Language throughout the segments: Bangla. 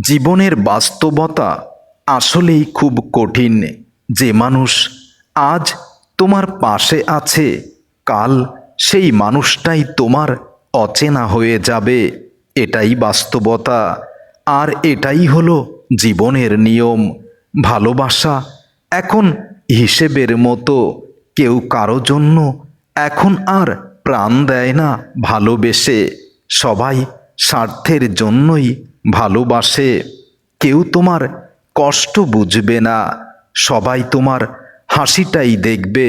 জীবনের বাস্তবতা আসলেই খুব কঠিন। যে মানুষ আজ তোমার পাশে আছে, কাল সেই মানুষটাই তোমার অচেনা হয়ে যাবে। এটাই বাস্তবতা, আর এটাই হলো জীবনের নিয়ম। ভালোবাসা এখন হিসেবের মতো। কেউ কারো জন্য এখন আর প্রাণ দেয় না ভালোবেসে। সবাই স্বার্থের জন্যই ভালোবাসে। কেউ তোমার কষ্ট বুঝবে না, সবাই তোমার হাসিটাই দেখবে।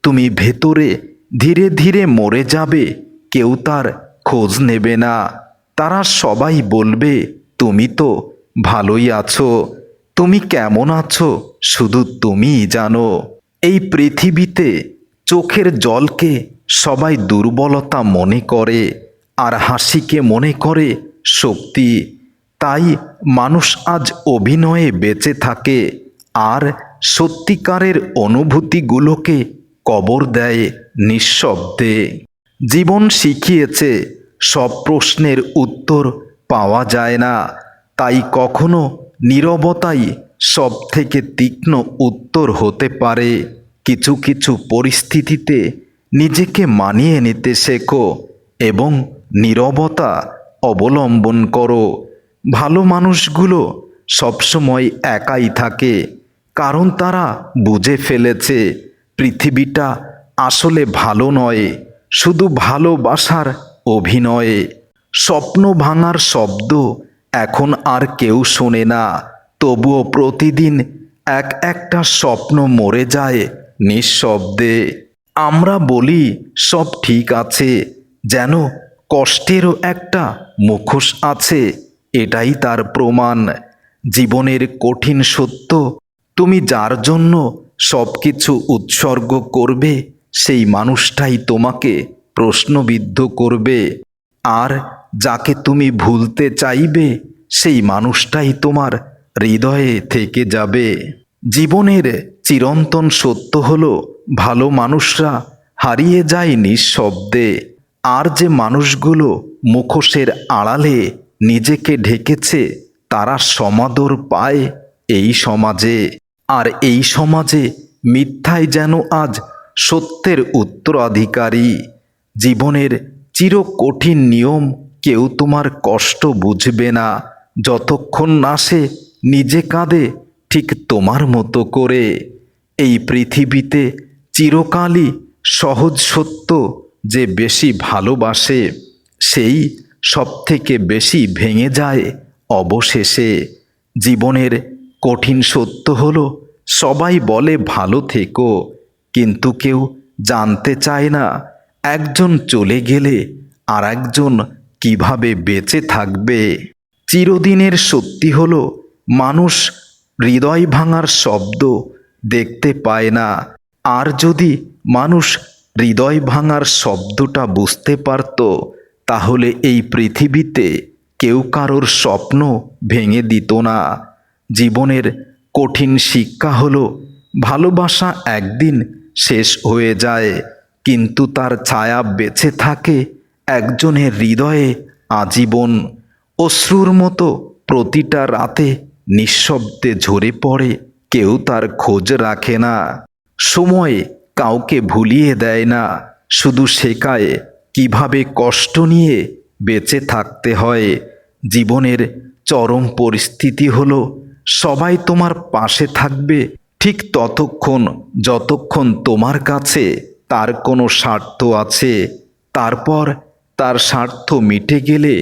তুমি ভেতরে ধীরে ধীরে মরে যাবে, কেউ তার খোঁজ নেবে না। তারা সবাই বলবে তুমি তো ভালোই আছো, তুমি কেমন আছো শুধু তুমিই জানো। এই পৃথিবীতে চোখের জলকে সবাই দুর্বলতা মনে করে, আর হাসিকে মনে করে শক্তি। তাই মানুষ আজ অভিনয়ে বেঁচে থাকে, আর সত্যিকারের অনুভূতিগুলোকে কবর দেয় নিঃশব্দে। জীবন শিখিয়েছে সব প্রশ্নের উত্তর পাওয়া যায় না, তাই কখনো নীরবতাই সব থেকে তীক্ষ্ণ উত্তর হতে পারে। কিছু কিছু পরিস্থিতিতে নিজেকে মানিয়ে নিতে শেখো এবং নীরবতা অবলম্বন করো। ভালো মানুষগুলো সবসময় একাই থাকে, কারণ তারা বুঝে ফেলেছে পৃথিবীটা আসলে ভালো নয়, শুধু ভালোবাসার অভিনয়ে। স্বপ্ন ভাঙার শব্দ এখন আর কেউ শোনে না, তবুও প্রতিদিন একটা স্বপ্ন মরে যায় নিঃশব্দে। আমরা বলি সব ঠিক আছে, যেন কষ্টেরও একটা মুখোশ আছে। এটাই তার প্রমাণ। জীবনের কঠিন সত্য, তুমি যার জন্য সব কিছু উৎসর্গ করবে, সেই মানুষটাই তোমাকে প্রশ্নবিদ্ধ করবে। আর যাকে তুমি ভুলতে চাইবে, সেই মানুষটাই তোমার হৃদয়ে থেকে যাবে। জীবনের চিরন্তন সত্য হলো ভালো মানুষরা হারিয়ে যায় নিঃশব্দে, আর যে মানুষগুলো মুখোশের আড়ালে নিজেকে ঢেকেছে তারা সমাদর পায় এই সমাজে। আর এই সমাজে মিথ্যাই যেন আজ সত্যের উত্তরাধিকারী। জীবনের চির কঠিন নিয়ম, কেউ তোমার কষ্ট বুঝবে না যতক্ষণ না সে নিজে কাঁদে ঠিক তোমার মতো করে। এই পৃথিবীতে চিরকালই সহজ সত্য, যে বেশি ভালোবাসে সেই সবথেকে বেশি ভেঙে যায় অবশেষে। জীবনের কঠিন সত্য হলো সবাই বলে ভালো থেকো, কিন্তু কেউ জানতে চায় না একজন চলে গেলে আর একজন কিভাবে বেঁচে থাকবে। চিরদিনের সত্যি হলো মানুষ হৃদয় ভাঙার শব্দ দেখতে পায় না, আর যদি মানুষ হৃদয় ভাঙার শব্দটা বুঝতে পারত, তাহলে এই পৃথিবীতে কেউ কারোর স্বপ্ন ভেঙে দিত না। জীবনের কঠিন শিক্ষা হলো ভালোবাসা একদিন শেষ হয়ে যায়, কিন্তু তার ছায়া বেঁচে থাকে একজনের হৃদয়ে আজীবন। অশ্রুর মতো প্রতিটা রাতে নিঃশব্দে ঝরে পড়ে, কেউ তার খোঁজ রাখে না। সময় কাউকে ভুলিয়ে দেয় না, শুধু শেখায় কিভাবে কষ্ট নিয়ে বেঁচে থাকতে হয়। জীবনের চরম পরিস্থিতি হলো সবাই তোমার পাশে থাকবে ঠিক ততক্ষণ যতক্ষণ তোমার কাছে তার কোনো স্বার্থ আছে। তারপর তার স্বার্থ মিটে গেলে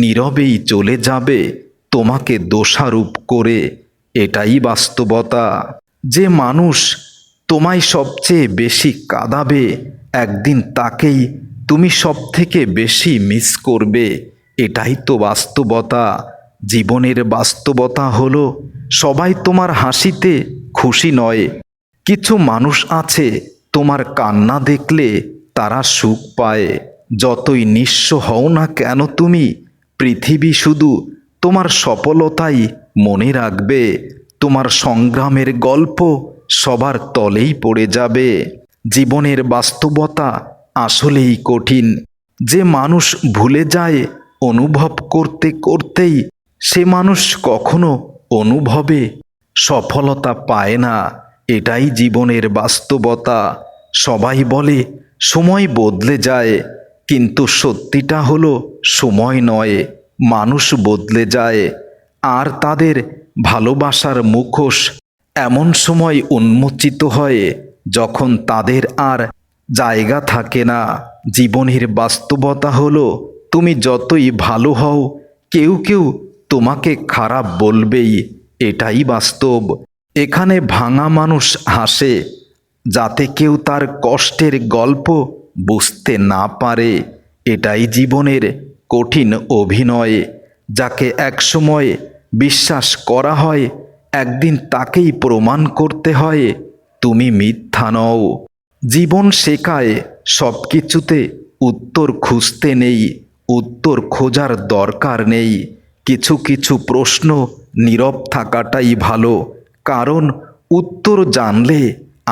নীরবেই চলে যাবে তোমাকে দোষারোপ করে। এটাই বাস্তবতা। যে মানুষ তোমায় সবচেয়ে বেশি কাঁদাবে, একদিন তাকেই তুমি সবথেকে বেশি মিস করবে। এটাই তো বাস্তবতা। জীবনের বাস্তবতা হলো সবাই তোমার হাসিতে খুশি নয়। কিছু মানুষ আছে তোমার কান্না দেখলে তারা সুখ পায়। যতই নিঃস্ব হও না কেন তুমি, পৃথিবী শুধু তোমার সফলতাই মনে রাখবে। তোমার সংগ্রামের গল্প সবার তলেই পড়ে যাবে। জীবনের বাস্তবতা আসলেই কঠিন। যে মানুষ ভুলে যায় অনুভব করতে করতেই, সে মানুষ কখনো অনুভবে সফলতা পায় না। এটাই জীবনের বাস্তবতা। সবাই বলে সময় বদলে যায়, কিন্তু সত্যিটা হলো সময় নয়, মানুষ বদলে যায়। আর তাদের ভালোবাসার মুখোশ এমন সময় উন্মোচিত হয় যখন তাদের আর জায়গা থাকে না। জীবনের বাস্তবতা হলো তুমি যতই ভালো হও, কেউ কেউ তোমাকে খারাপ বলবেই। এটাই বাস্তব। এখানে ভাঙা মানুষ হাসে যাতে কেউ তার কষ্টের গল্প বুঝতে না পারে। এটাই জীবনের কঠিন অভিনয়। যাকে একসময় বিশ্বাস করা হয়, একদিন তাকেই প্রমাণ করতে হয় তুমি মিথ্যা নও। জীবন শেখায় সব কিছুতে উত্তর খুঁজতে নেই, উত্তর খোঁজার দরকার নেই। কিছু কিছু প্রশ্ন নীরব থাকাটাই ভালো, কারণ উত্তর জানলে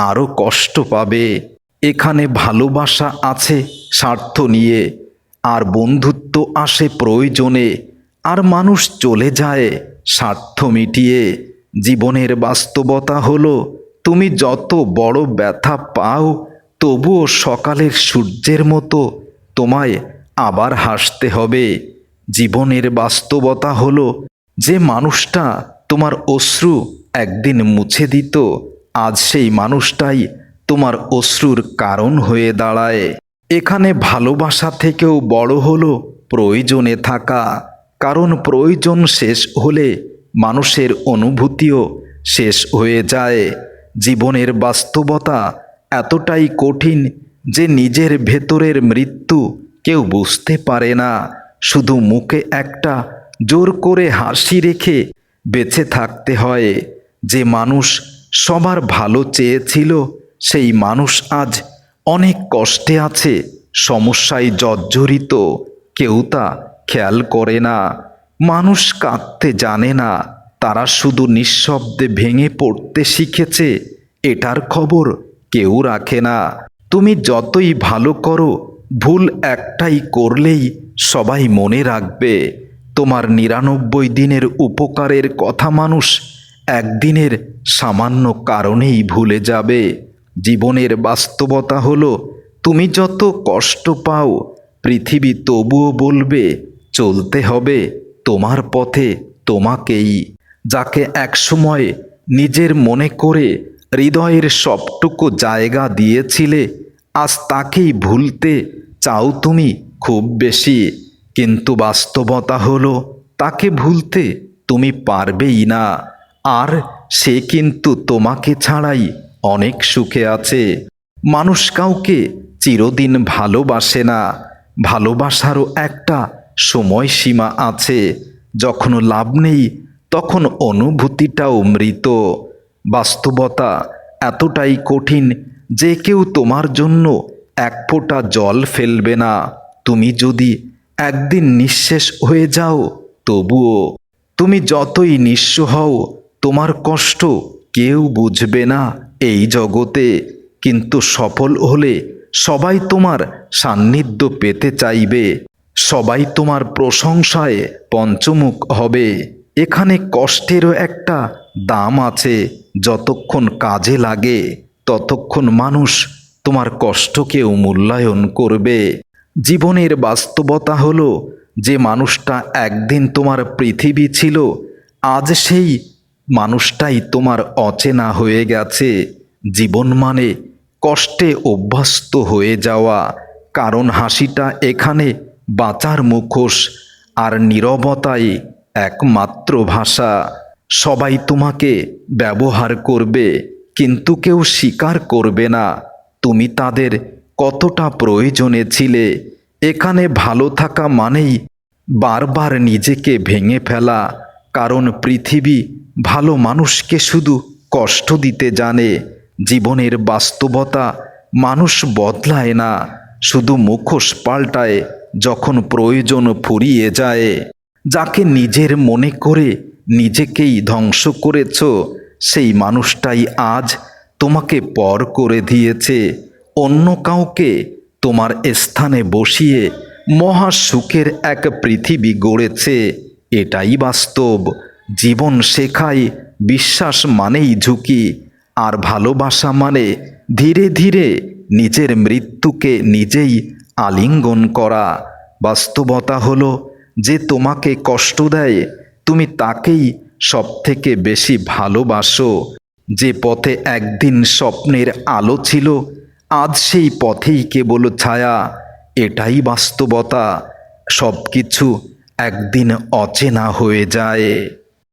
আরও কষ্ট পাবে। এখানে ভালোবাসা আছে স্বার্থ নিয়ে, আর বন্ধুত্ব আসে প্রয়োজনে, আর মানুষ চলে যায় স্বার্থ মিটিয়ে। জীবনের বাস্তবতা হলো তুমি যত বড় ব্যথা পাও, তবুও সকালের সূর্যের মতো তোমায় আবার হাসতে হবে। জীবনের বাস্তবতা হলো যে মানুষটা তোমার অশ্রু একদিন মুছে দিত, আজ সেই মানুষটাই তোমার অশ্রুর কারণ হয়ে দাঁড়ায়। এখানে ভালোবাসা থেকেও বড় হলো প্রয়োজনে থাকা, কারণ প্রয়োজন শেষ হলে মানুষের অনুভূতিও শেষ হয়ে যায়। জীবনের বাস্তবতা এতটাই কঠিন যে নিজের ভেতরের মৃত্যু কেউ বুঝতে পারে না। শুধু মুখে একটা জোর করে হাসি রেখে বেঁচে থাকতে হয়। যে মানুষ সবার ভালো চেয়েছিল, সেই মানুষ আজ অনেক কষ্টে আছে, সমস্যায় জর্জরিত। কেউ তা খেয়াল করে না। মানুষ কাঁদতে জানে না, তারা শুধু নিঃশব্দে ভেঙে পড়তে শিখেছে। এটার খবর কেউ রাখে না। তুমি যতই ভালো করো, ভুল একটাই করলেই সবাই মনে রাখবে। তোমার ৯৯ দিনের উপকারের কথা মানুষ একদিনের সামান্য কারণেই ভুলে যাবে। জীবনের বাস্তবতা হলো তুমি যত কষ্ট পাও, পৃথিবী তবুও বলবে চলতে হবে তোমার পথে তোমাকেই। যাকে একসময় নিজের মনে করে হৃদয়ের সবটুকু জায়গা দিয়েছিলে, আজ তাকেই ভুলতে চাও তুমি খুব বেশি। কিন্তু বাস্তবতা হলো তাকে ভুলতে তুমি পারবেই না। আর সে কিন্তু তোমাকে ছাড়াই অনেক সুখে আছে। মানুষ কাউকে চিরদিন ভালোবাসে না। ভালোবাসারও একটা সময়সীমা আছে। যখন লাভ নেই, তখন অনুভূতিটাও মৃত। বাস্তবতা এতটাই কঠিন যে কেউ তোমার জন্য এক ফোঁটা জল ফেলবে না। তুমি যদি একদিন নিঃশেষ হয়ে যাও, তবুও তুমি যতই নিঃস্ব হও, তোমার কষ্ট কেউ বুঝবে না এই জগতে। কিন্তু সফল হলে সবাই তোমার সান্নিধ্য পেতে চাইবে, সবাই তোমার প্রশংসায় পঞ্চমুখ হবে। এখানে কষ্টেরও একটা দাম আছে। যতক্ষণ কাজে লাগে, ততক্ষণ মানুষ তোমার কষ্টকেও মূল্যায়ন করবে। জীবনের বাস্তবতা হলো যে মানুষটা একদিন তোমার পৃথিবী ছিল, আজ সেই মানুষটাই তোমার অচেনা হয়ে গেছে। জীবন মানে কষ্টে অভ্যস্ত হয়ে যাওয়া, কারণ হাসিটা এখানে বাঁচার মুখোশ, আর নীরবতাই একমাত্র ভাষা। সবাই তোমাকে ব্যবহার করবে, কিন্তু কেউ স্বীকার করবে না তুমি তাদের কতটা প্রয়োজনে ছিলে। এখানে ভালো থাকা মানেই বারবার নিজেকে ভেঙে ফেলা, কারণ পৃথিবী ভালো মানুষকে শুধু কষ্ট দিতে জানে। জীবনের বাস্তবতা মানুষ বদলায় না, শুধু মুখোশ পাল্টায় যখন প্রয়োজন ফুরিয়ে যায়। যাকে নিজের মনে করে নিজেকেই ধ্বংস করেছ, সেই মানুষটাই আজ তোমাকে পর করে দিয়েছে। অন্য কাউকে তোমার স্থানে বসিয়ে মহা সুখের এক পৃথিবী গড়েছে। এটাই বাস্তব। জীবন শেখায় বিশ্বাস মানেই ঝুঁকি, আর ভালোবাসা মানে ধীরে ধীরে নিজের মৃত্যুকে নিজেই আলিঙ্গন করা। বাস্তবতা হলো, যে তোমাকে কষ্ট দেয় তুমি তাকেই সবথেকে বেশি ভালোবাসো। যে পথে একদিন স্বপ্নের আলো ছিল, আজ সেই পথেই কেবল ছায়া। এটাই বাস্তবতা। সব কিছু একদিন অচেনা হয়ে যায়।